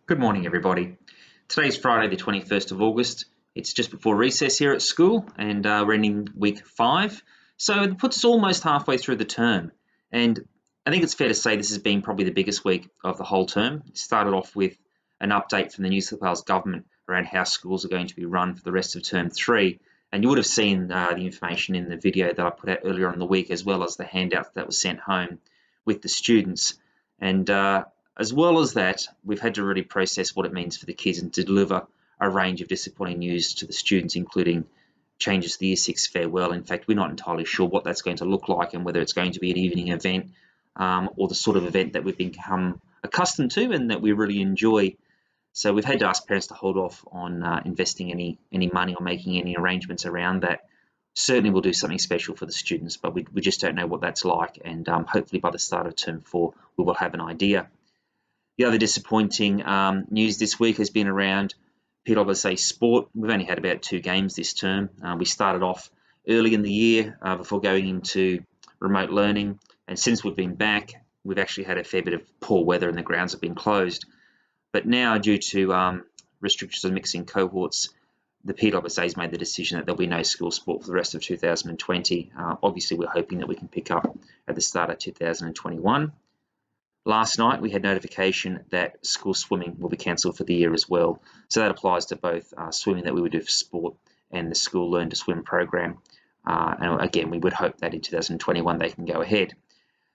Good morning, everybody. Today's Friday, the 21st of August. It's just before recess here at school, and we're ending week 5. So it puts us almost halfway through the term. And I think it's fair to say this has been probably the biggest week of the whole term. It started off with an update from the New South Wales government around how schools are going to be run for the rest of term 3. And you would have seen the information in the video that I put out earlier in the week, as well as the handout that was sent home with the students. And as well as that, we've had to really process what it means for the kids and to deliver a range of disappointing news to the students, including changes to the Year 6 farewell. In fact, we're not entirely sure what that's going to look like and whether it's going to be an evening event or the sort of event that we've become accustomed to and that we really enjoy. So we've had to ask parents to hold off on investing any money or making any arrangements around that. Certainly we'll do something special for the students, but we just don't know what that's like, and hopefully by the start of term 4 we will have an idea. The other disappointing news this week has been around PWSA sport. We've only had about 2 games this term. We started off early in the year before going into remote learning, and since we've been back, we've actually had a fair bit of poor weather and the grounds have been closed. But now, due to restrictions on mixing cohorts, the PWSA has made the decision that there'll be no school sport for the rest of 2020. Obviously, we're hoping that we can pick up at the start of 2021. Last night, we had notification that school swimming will be cancelled for the year as well. So that applies to both swimming that we would do for sport and the school Learn to Swim program. And again, we would hope that in 2021 they can go ahead.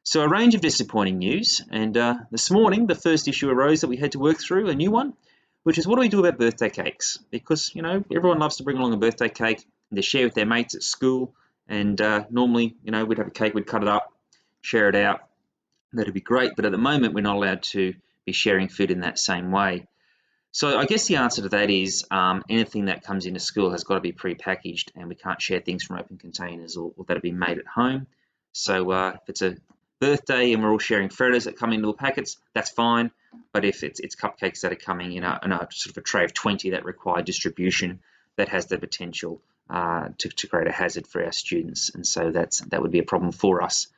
So a range of disappointing news. And this morning, the first issue arose that we had to work through, a new one, which is what do we do about birthday cakes? Because, everyone loves to bring along a birthday cake and to share with their mates at school. And normally, we'd have a cake, we'd cut it up, share it out. That'd be great, but at the moment we're not allowed to be sharing food in that same way. So I guess the answer to that is anything that comes into school has got to be pre-packaged, and we can't share things from open containers or that have been made at home. So if it's a birthday and we're all sharing Fritters that come in little packets, that's fine. But if it's cupcakes that are coming in a sort of a tray of 20 that require distribution, that has the potential to create a hazard for our students, and so that would be a problem for us.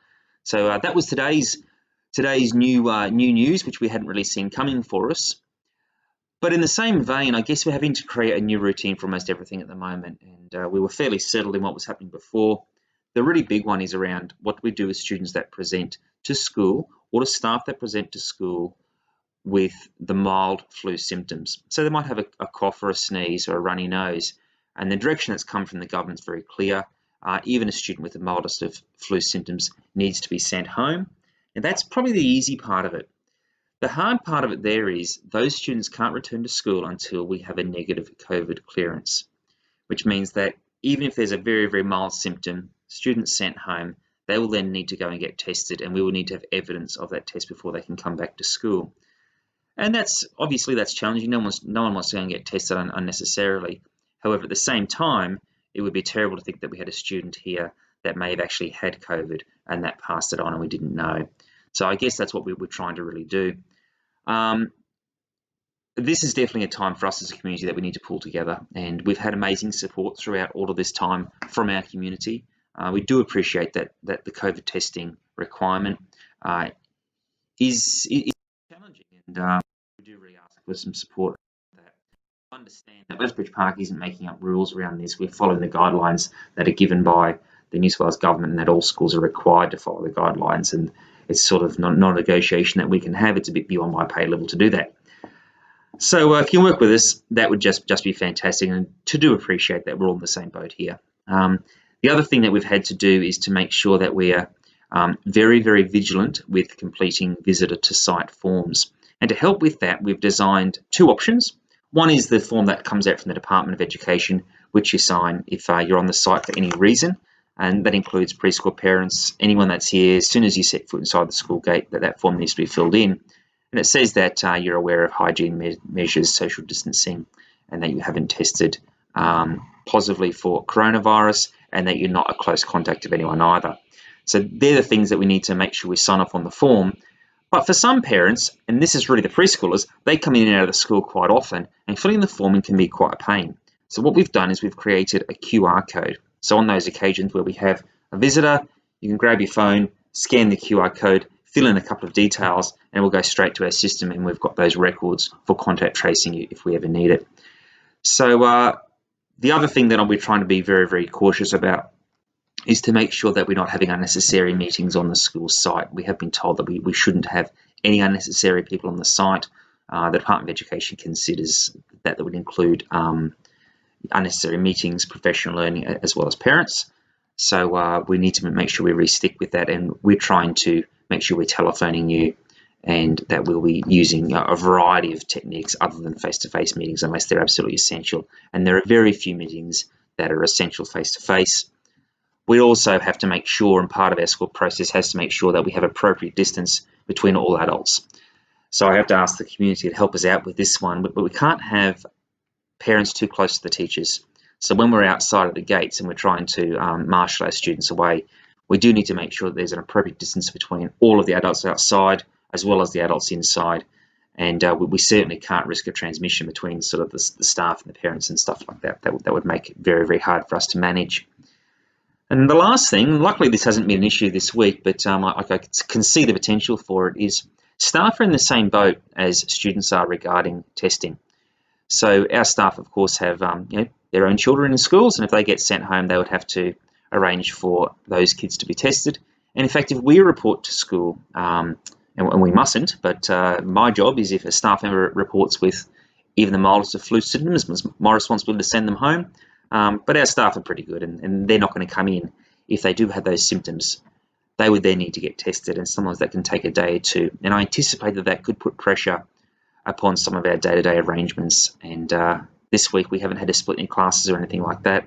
So that was today's new news, which we hadn't really seen coming for us. But in the same vein, I guess we're having to create a new routine for almost everything at the moment, and we were fairly settled in what was happening before. The really big one is around what we do with students that present to school or to staff that present to school with the mild flu symptoms. So they might have a cough or a sneeze or a runny nose, and the direction that's come from the government is very clear. Even a student with the mildest of flu symptoms needs to be sent home. And that's probably the easy part of it. The hard part of it there is those students can't return to school until we have a negative COVID clearance, which means that even if there's a very, very mild symptom, students sent home, they will then need to go and get tested, and we will need to have evidence of that test before they can come back to school. And that's challenging. No one wants to go and get tested unnecessarily. However, at the same time, it would be terrible to think that we had a student here that may have actually had COVID and that passed it on and we didn't know. So I guess that's what we were trying to really do. This is definitely a time for us as a community that we need to pull together, and we've had amazing support throughout all of this time from our community. We do appreciate that the COVID testing requirement is challenging, and we do really ask for some support. Understand that Westbridge Park isn't making up rules around this. We're following the guidelines that are given by the New South Wales government, and that all schools are required to follow the guidelines, and it's sort of not a negotiation that we can have. It's a bit beyond my pay level to do that. So if you can work with us, that would just be fantastic, and to do appreciate that we're all in the same boat here. The other thing that we've had to do is to make sure that we are very, very vigilant with completing visitor to site forms. And to help with that, we've designed 2 options. One is the form that comes out from the Department of Education, which you sign if you're on the site for any reason, and that includes preschool parents, anyone that's here. As soon as you set foot inside the school gate, that form needs to be filled in. And it says that you're aware of hygiene measures, social distancing, and that you haven't tested positively for coronavirus, and that you're not a close contact of anyone either. So they're the things that we need to make sure we sign off on the form. But for some parents, and this is really the preschoolers, they come in and out of the school quite often, and filling the form in can be quite a pain. So what we've done is we've created a QR code. So on those occasions where we have a visitor, you can grab your phone, scan the QR code, fill in a couple of details, and we'll go straight to our system, and we've got those records for contact tracing you if we ever need it. So the other thing that I'll be trying to be very, very cautious about is to make sure that we're not having unnecessary meetings on the school site. We have been told that we shouldn't have any unnecessary people on the site. The Department of Education considers that would include unnecessary meetings, professional learning, as well as parents. So we need to make sure we really stick with that, and we're trying to make sure we're telephoning you, and that we'll be using a variety of techniques other than face-to-face meetings unless they're absolutely essential. And there are very few meetings that are essential face-to-face. We also have to make sure, and part of our school process has to make sure that we have appropriate distance between all adults. So I have to ask the community to help us out with this one, but we can't have parents too close to the teachers. So when we're outside of the gates and we're trying to marshal our students away, we do need to make sure that there's an appropriate distance between all of the adults outside as well as the adults inside. And we certainly can't risk a transmission between sort of the staff and the parents and stuff like that. That would make it very, very hard for us to manage. And the last thing, luckily this hasn't been an issue this week, but I can see the potential for it, is staff are in the same boat as students are regarding testing. So our staff, of course, have their own children in schools, and if they get sent home, they would have to arrange for those kids to be tested. And in fact, if we report to school, and we mustn't, but my job is, if a staff member reports with even the mildest of flu symptoms, it's my responsibility to send them home. But our staff are pretty good, and they're not going to come in if they do have those symptoms. They would then need to get tested, and sometimes that can take a day or two. And I anticipate that could put pressure upon some of our day-to-day arrangements. And this week we haven't had to split in classes or anything like that,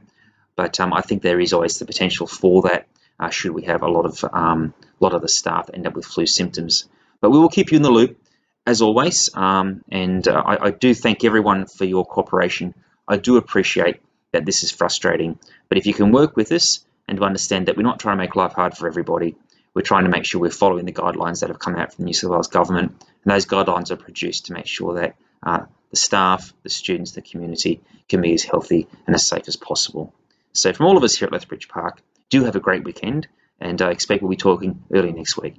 but I think there is always the potential for that should we have a lot of the staff that end up with flu symptoms. But we will keep you in the loop as always, and I do thank everyone for your cooperation. I do appreciate that this is frustrating, but if you can work with us and to understand that we're not trying to make life hard for everybody, we're trying to make sure we're following the guidelines that have come out from the New South Wales government, and those guidelines are produced to make sure that the staff, the students, the community can be as healthy and as safe as possible. So from all of us here at Lethbridge Park, do have a great weekend, and I expect we'll be talking early next week.